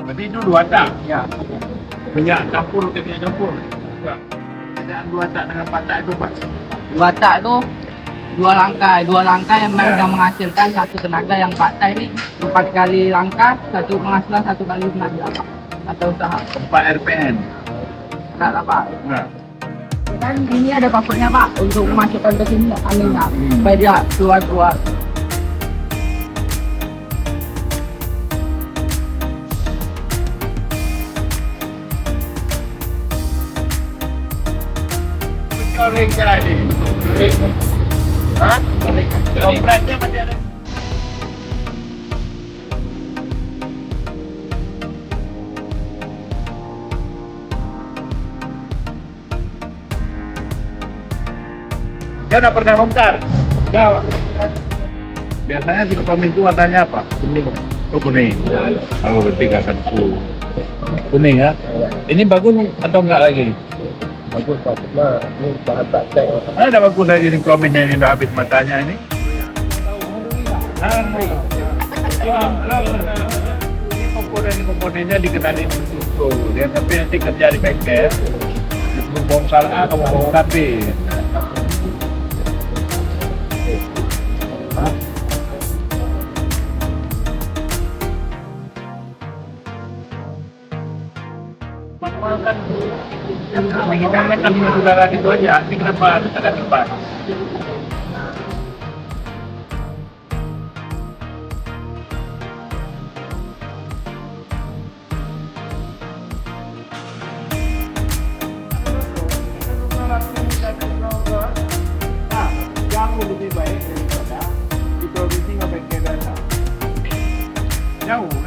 Berarti dulu ada Ya, minyak campur ke minyak campur. Enggak. Perbedaan dua tak dengan empat tak itu, Pak. dua tak itu dua langkah yang mereka menghasilkan satu tenaga. Yang Pak Tai ini 4 kali langkah, satu penghasilan 1 kali tenaga atau usaha. 4 RPN. Enggak lah Pak. Enggak. Kan ini ada papernya Pak untuk memasukkan ke sini anginnya supaya dia keluar. Goreng jadi. Hah? Kompretnya masih ada. Dia udah pernah bongkar? Enggak. Biasanya di kepala itu warnanya apa? Kuning. Oh kuning. Oh berarti nggak akan kuning ya? Ini bagus atau enggak lagi? Bagus Pak, cuma ini bahan tak cek. Ada bagus lagi nih komennya ini udah habis matanya ini. Ini komponennya dikenalin itu. Dia tapi nanti kerja di bengkel. Bongkar A, kamu bongkar B. Manual kan mengingatkan kan saudara itu aja, ini kenapa ada tempat? Nah, jauh lebih baik daripada diproduksi oleh bengkel data. Jauh.